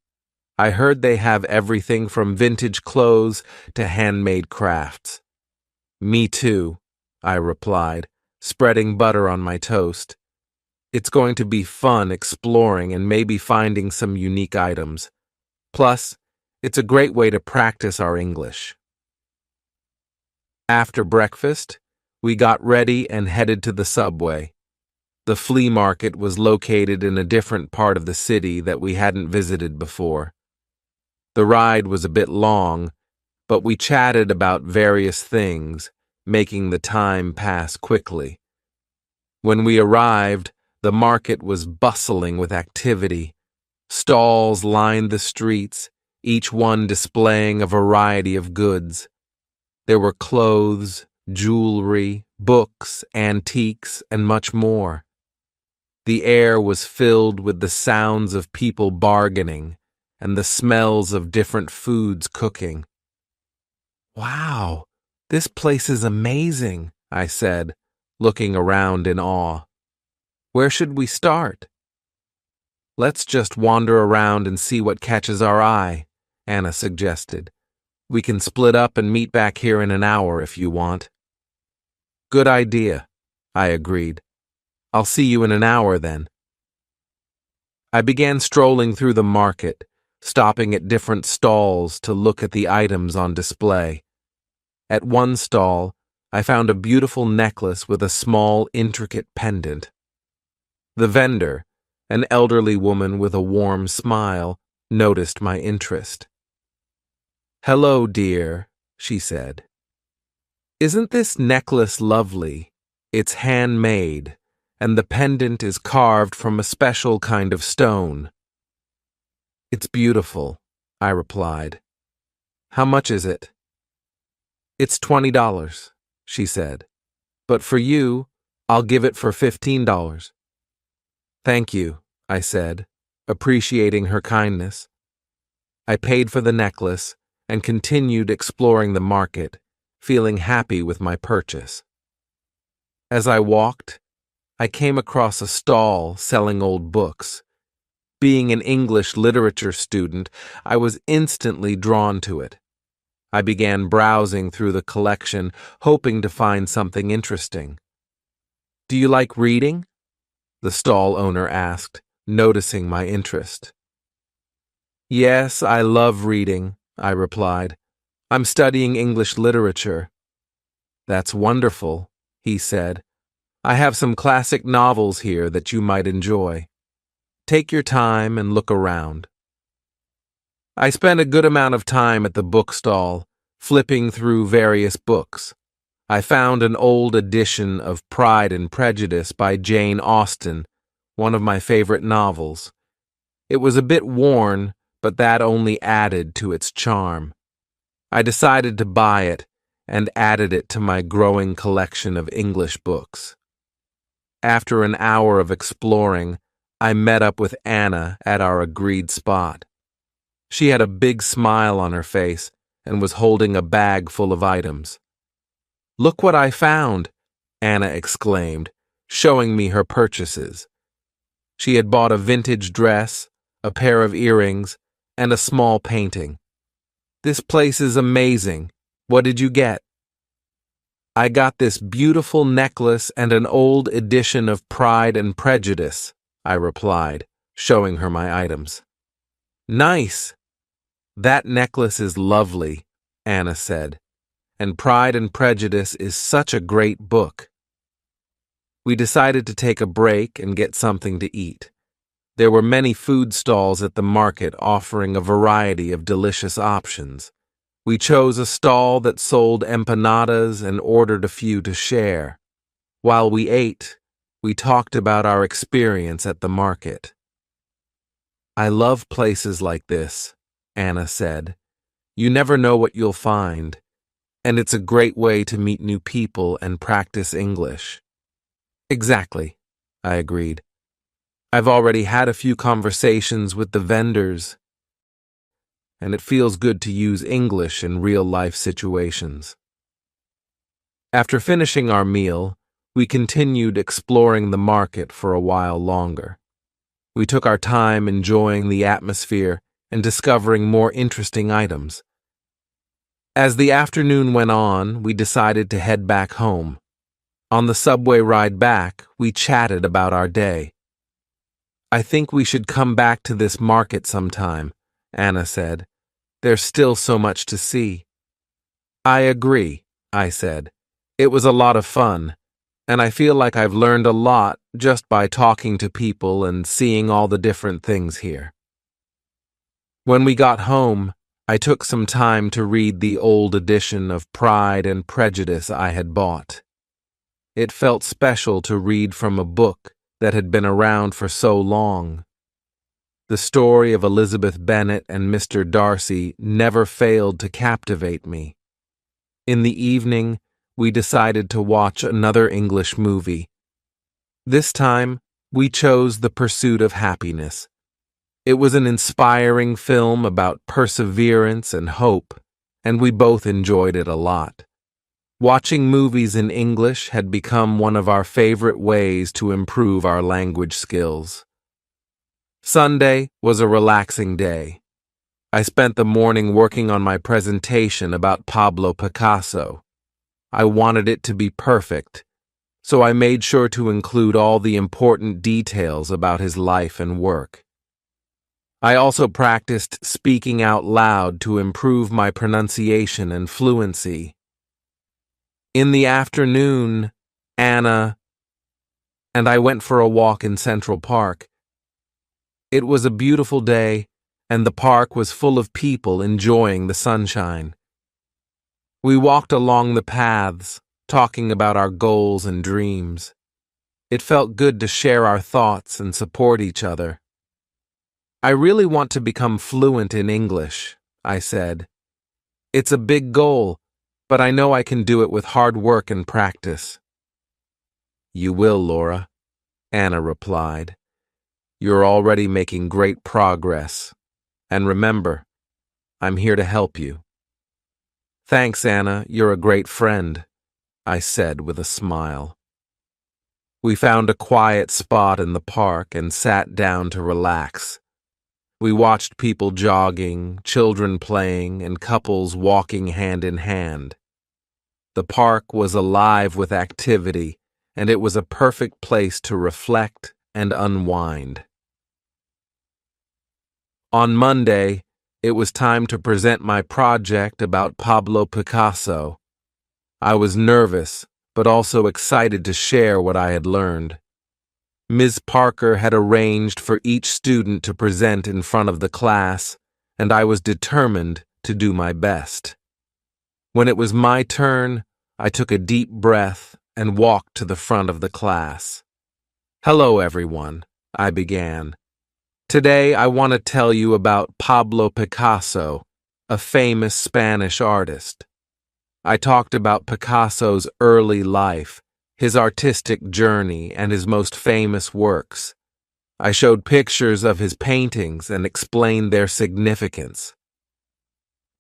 "I heard they have everything from vintage clothes to handmade crafts." "Me too," I replied, spreading butter on my toast. "It's going to be fun exploring and maybe finding some unique items. Plus, it's a great way to practice our English." After breakfast, we got ready and headed to the subway. The flea market was located in a different part of the city that we hadn't visited before. The ride was a bit long, but we chatted about various things, making the time pass quickly. When we arrived, the market was bustling with activity. Stalls lined the streets, each one displaying a variety of goods. There were clothes, jewelry, books, antiques, and much more. The air was filled with the sounds of people bargaining and the smells of different foods cooking. "Wow, this place is amazing," I said, looking around in awe. "Where should we start?" "Let's just wander around and see what catches our eye," Anna suggested. "We can split up and meet back here in an hour if you want." "Good idea," I agreed. "I'll see you in an hour then." I began strolling through the market, stopping at different stalls to look at the items on display. At one stall, I found a beautiful necklace with a small, intricate pendant. The vendor, an elderly woman with a warm smile, noticed my interest. "Hello, dear," she said. "Isn't this necklace lovely? It's handmade, and the pendant is carved from a special kind of stone." "It's beautiful," I replied. "How much is it?" "It's $20, she said. "But for you, I'll give it for $15. "Thank you," I said, appreciating her kindness. I paid for the necklace and continued exploring the market, feeling happy with my purchase. As I walked, I came across a stall selling old books. Being an English literature student, I was instantly drawn to it. I began browsing through the collection, hoping to find something interesting. "Do you like reading?" the stall owner asked, noticing my interest. "Yes, I love reading," I replied. "I'm studying English literature." "That's wonderful," he said. "I have some classic novels here that you might enjoy. Take your time and look around." I spent a good amount of time at the bookstall, flipping through various books. I found an old edition of Pride and Prejudice by Jane Austen, one of my favorite novels. It was a bit worn, but that only added to its charm. I decided to buy it and added it to my growing collection of English books. After an hour of exploring, I met up with Anna at our agreed spot. She had a big smile on her face and was holding a bag full of items. "Look what I found," Anna exclaimed, showing me her purchases. She had bought a vintage dress, a pair of earrings, and a small painting. "This place is amazing. What did you get?" "I got this beautiful necklace and an old edition of Pride and Prejudice," I replied, showing her my items. "Nice. That necklace is lovely," Anna said, "and Pride and Prejudice is such a great book." We decided to take a break and get something to eat. There were many food stalls at the market offering a variety of delicious options. We chose a stall that sold empanadas and ordered a few to share. While we ate, we talked about our experience at the market. "I love places like this," Anna said. "You never know what you'll find, and it's a great way to meet new people and practice English." "Exactly," I agreed. "I've already had a few conversations with the vendors, and it feels good to use English in real-life situations." After finishing our meal, we continued exploring the market for a while longer. We took our time enjoying the atmosphere and discovering more interesting items. As the afternoon went on, we decided to head back home. On the subway ride back, we chatted about our day. "I think we should come back to this market sometime," Anna said. "There's still so much to see." "I agree," I said. "It was a lot of fun, and I feel like I've learned a lot just by talking to people and seeing all the different things here." When we got home, I took some time to read the old edition of Pride and Prejudice I had bought. It felt special to read from a book that had been around for so long. The story of Elizabeth Bennet and Mr. Darcy never failed to captivate me. In the evening, we decided to watch another English movie. This time, we chose The Pursuit of Happiness. It was an inspiring film about perseverance and hope, and we both enjoyed it a lot. Watching movies in English had become one of our favorite ways to improve our language skills. Sunday was a relaxing day. I spent the morning working on my presentation about Pablo Picasso. I wanted it to be perfect, so I made sure to include all the important details about his life and work. I also practiced speaking out loud to improve my pronunciation and fluency. In the afternoon, Anna and I went for a walk in Central Park. It was a beautiful day, and the park was full of people enjoying the sunshine. We walked along the paths, talking about our goals and dreams. It felt good to share our thoughts and support each other. I really want to become fluent in English, I said. It's a big goal, but I know I can do it with hard work and practice. You will, Laura, Anna replied. You're already making great progress. And remember, I'm here to help you. Thanks, Anna, you're a great friend, I said with a smile. We found a quiet spot in the park and sat down to relax. We watched people jogging, children playing, and couples walking hand in hand. The park was alive with activity, and it was a perfect place to reflect and unwind. On Monday, it was time to present my project about Pablo Picasso. I was nervous, but also excited to share what I had learned. Ms. Parker had arranged for each student to present in front of the class, and I was determined to do my best. When it was my turn, I took a deep breath and walked to the front of the class. Hello, everyone, I began. Today, I want to tell you about Pablo Picasso, a famous Spanish artist. I talked about Picasso's early life, his artistic journey, and his most famous works. I showed pictures of his paintings and explained their significance.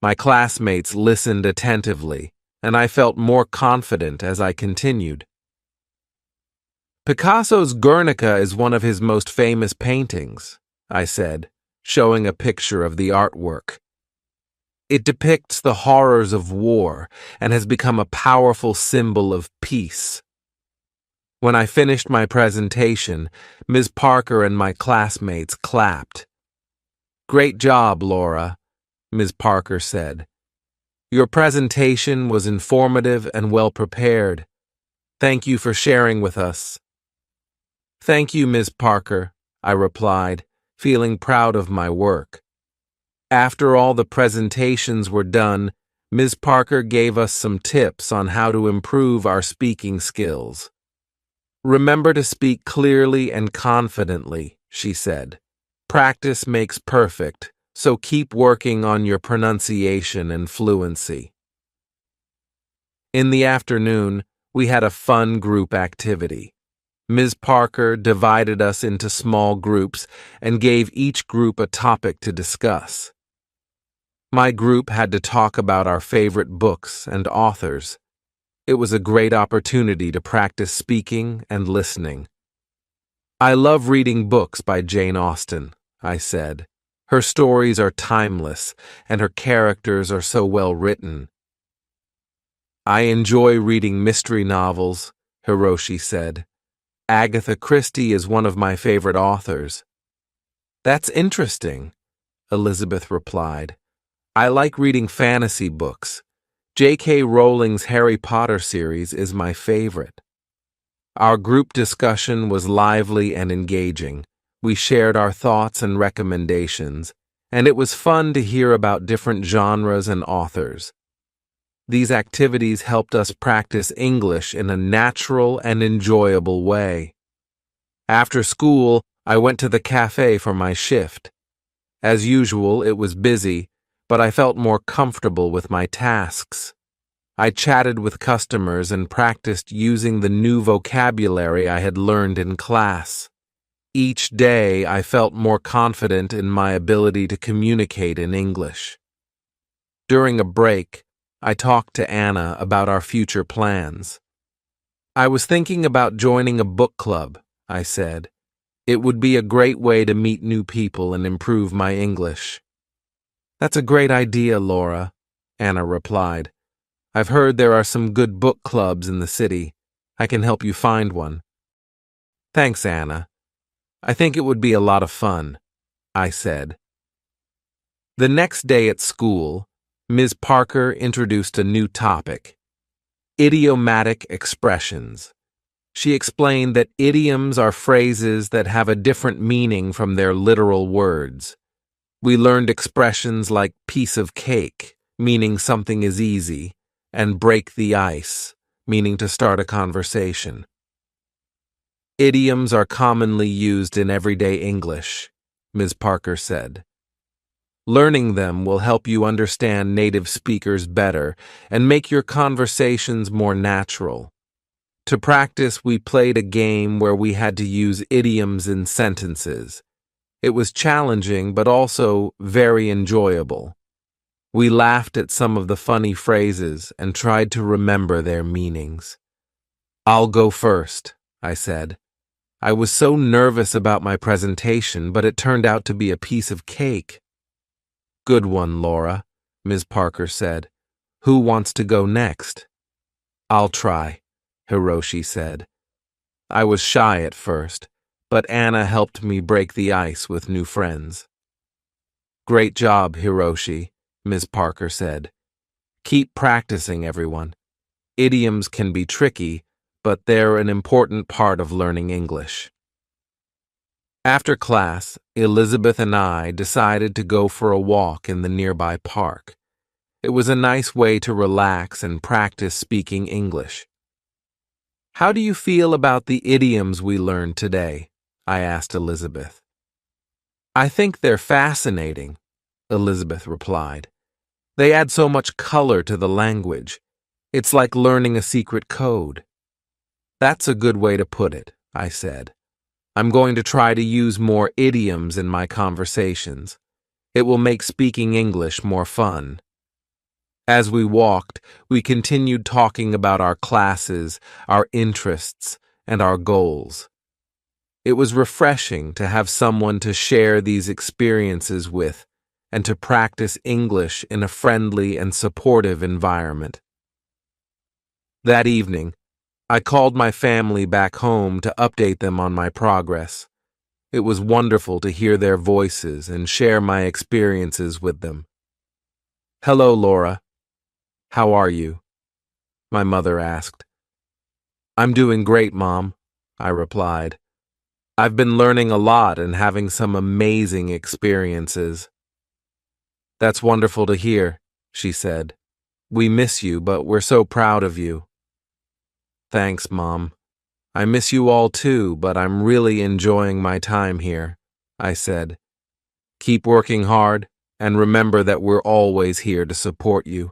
My classmates listened attentively, and I felt more confident as I continued. Picasso's Guernica is one of his most famous paintings, I said, showing a picture of the artwork. It depicts the horrors of war and has become a powerful symbol of peace. When I finished my presentation, Ms. Parker and my classmates clapped. Great job, Laura, Ms. Parker said. Your presentation was informative and well prepared. Thank you for sharing with us. Thank you, Ms. Parker, I replied, feeling proud of my work. After all the presentations were done, Ms. Parker gave us some tips on how to improve our speaking skills. Remember to speak clearly and confidently, she said. Practice makes perfect, so keep working on your pronunciation and fluency. In the afternoon, we had a fun group activity. Ms. Parker divided us into small groups and gave each group a topic to discuss. My group had to talk about our favorite books and authors. It was a great opportunity to practice speaking and listening. I love reading books by Jane Austen, I said. Her stories are timeless, and her characters are so well written. I enjoy reading mystery novels, Hiroshi said. Agatha Christie is one of my favorite authors. That's interesting, Elizabeth replied. I like reading fantasy books. J.K. Rowling's Harry Potter series is my favorite. Our group discussion was lively and engaging. We shared our thoughts and recommendations, and it was fun to hear about different genres and authors. These activities helped us practice English in a natural and enjoyable way. After school, I went to the cafe for my shift. As usual, it was busy, but I felt more comfortable with my tasks. I chatted with customers and practiced using the new vocabulary I had learned in class. Each day, I felt more confident in my ability to communicate in English. During a break, I talked to Anna about our future plans. I was thinking about joining a book club, I said. It would be a great way to meet new people and improve my English. That's a great idea, Laura, Anna replied. I've heard there are some good book clubs in the city. I can help you find one. Thanks, Anna. I think it would be a lot of fun, I said, The next day at school, Ms. Parker introduced a new topic: idiomatic expressions. She explained that idioms are phrases that have a different meaning from their literal words. We learned expressions like piece of cake, meaning something is easy, and break the ice, meaning to start a conversation. Idioms are commonly used in everyday English, Ms. Parker said. Learning them will help you understand native speakers better and make your conversations more natural. To practice, we played a game where we had to use idioms in sentences. It was challenging, but also very enjoyable. We laughed at some of the funny phrases and tried to remember their meanings. "I'll go first," I said. I was so nervous about my presentation, but it turned out to be a piece of cake. "Good one, Laura," Ms. Parker said. "Who wants to go next?" "I'll try," Hiroshi said. I was shy at first, but Anna helped me break the ice with new friends. "Great job, Hiroshi," Ms. Parker said. "Keep practicing, everyone. Idioms can be tricky, but they're an important part of learning English." After class, Elizabeth and I decided to go for a walk in the nearby park. It was a nice way to relax and practice speaking English. "How do you feel about the idioms we learned today?" I asked Elizabeth. "I think they're fascinating," Elizabeth replied. "They add so much color to the language. It's like learning a secret code." "That's a good way to put it," I said. "I'm going to try to use more idioms in my conversations. It will make speaking English more fun." As we walked, we continued talking about our classes, our interests, and our goals. It was refreshing to have someone to share these experiences with and to practice English in a friendly and supportive environment. That evening, I called my family back home to update them on my progress. It was wonderful to hear their voices and share my experiences with them. "Hello, Laura. How are you?" my mother asked. "I'm doing great, Mom," I replied. "I've been learning a lot and having some amazing experiences." "That's wonderful to hear," she said. "We miss you, but we're so proud of you." "Thanks, Mom. I miss you all too, but I'm really enjoying my time here," I said. "Keep working hard, and remember that we're always here to support you,"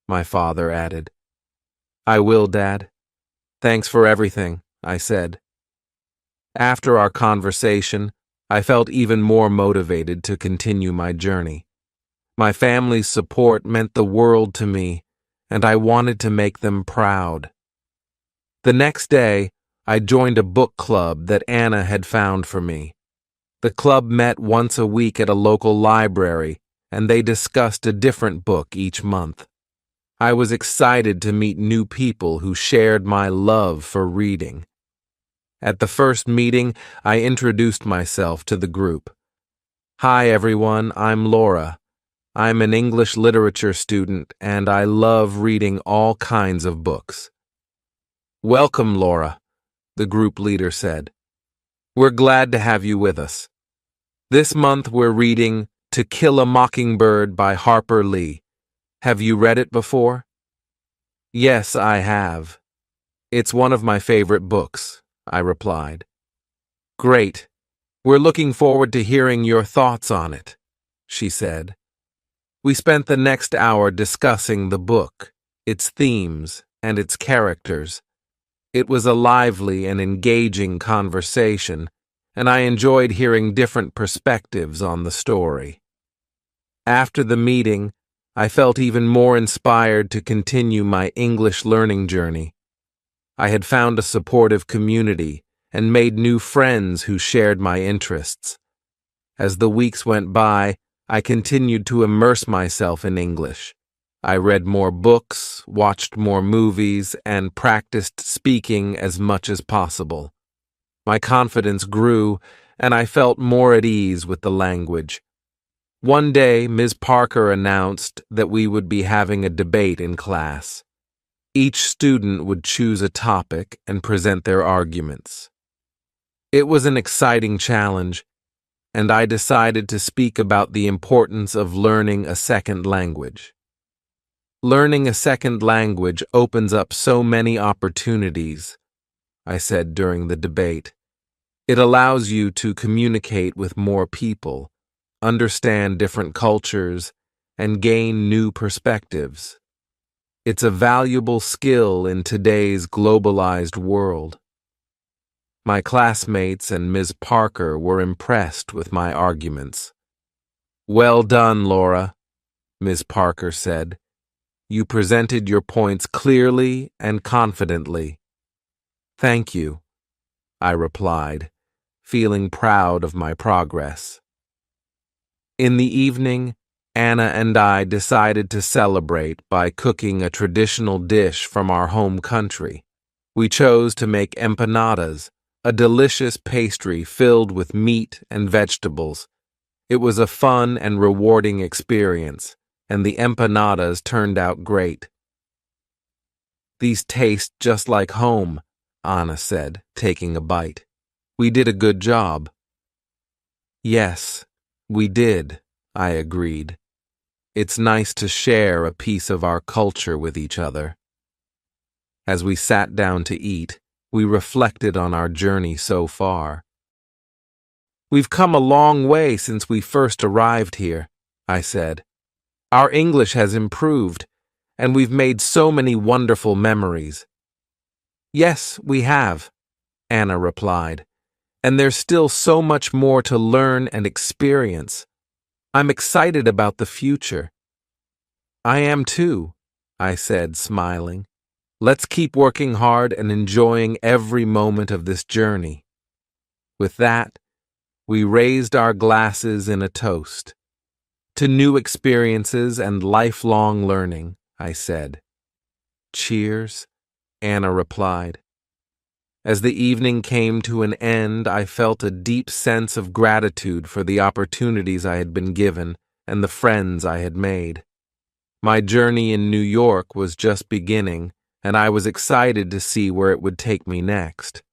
my father added. "I will, Dad. Thanks for everything," I said. After our conversation, I felt even more motivated to continue my journey. My family's support meant the world to me, and I wanted to make them proud. The next day, I joined a book club that Anna had found for me. The club met once a week at a local library, and they discussed a different book each month. I was excited to meet new people who shared my love for reading. At the first meeting, I introduced myself to the group. "Hi, everyone, I'm Laura. I'm an English literature student, and I love reading all kinds of books." "Welcome, Laura," the group leader said. "We're glad to have you with us. This month we're reading To Kill a Mockingbird by Harper Lee. Have you read it before?" "Yes, I have. It's one of my favorite books," I replied. "Great. We're looking forward to hearing your thoughts on it," she said. We spent the next hour discussing the book, its themes, and its characters. It was a lively and engaging conversation, and I enjoyed hearing different perspectives on the story. After the meeting, I felt even more inspired to continue my English learning journey. I had found a supportive community and made new friends who shared my interests. As the weeks went by, I continued to immerse myself in English. I read more books, watched more movies, and practiced speaking as much as possible. My confidence grew, and I felt more at ease with the language. One day, Ms. Parker announced that we would be having a debate in class. Each student would choose a topic and present their arguments. It was an exciting challenge, and I decided to speak about the importance of learning a second language. Learning a second language opens up so many opportunities, I said during the debate. It allows you to communicate with more people, understand different cultures, and gain new perspectives. It's a valuable skill in today's globalized world. My classmates and Ms. Parker were impressed with my arguments. "Well done, Laura," Ms. Parker said. "You presented your points clearly and confidently." "Thank you," I replied, feeling proud of my progress. In the evening, Anna and I decided to celebrate by cooking a traditional dish from our home country. We chose to make empanadas, a delicious pastry filled with meat and vegetables. It was a fun and rewarding experience, and the empanadas turned out great. "These taste just like home," Anna said, taking a bite. "We did a good job." "Yes, we did," I agreed. "It's nice to share a piece of our culture with each other." As we sat down to eat, we reflected on our journey so far. "We've come a long way since we first arrived here," I said. "Our English has improved, and we've made so many wonderful memories." "Yes, we have," Anna replied, "and there's still so much more to learn and experience. I'm excited about the future." "I am too," I said, smiling. "Let's keep working hard and enjoying every moment of this journey." With that, we raised our glasses in a toast. "To new experiences and lifelong learning," I said. "Cheers," Anna replied. As the evening came to an end, I felt a deep sense of gratitude for the opportunities I had been given and the friends I had made. My journey in New York was just beginning, and I was excited to see where it would take me next.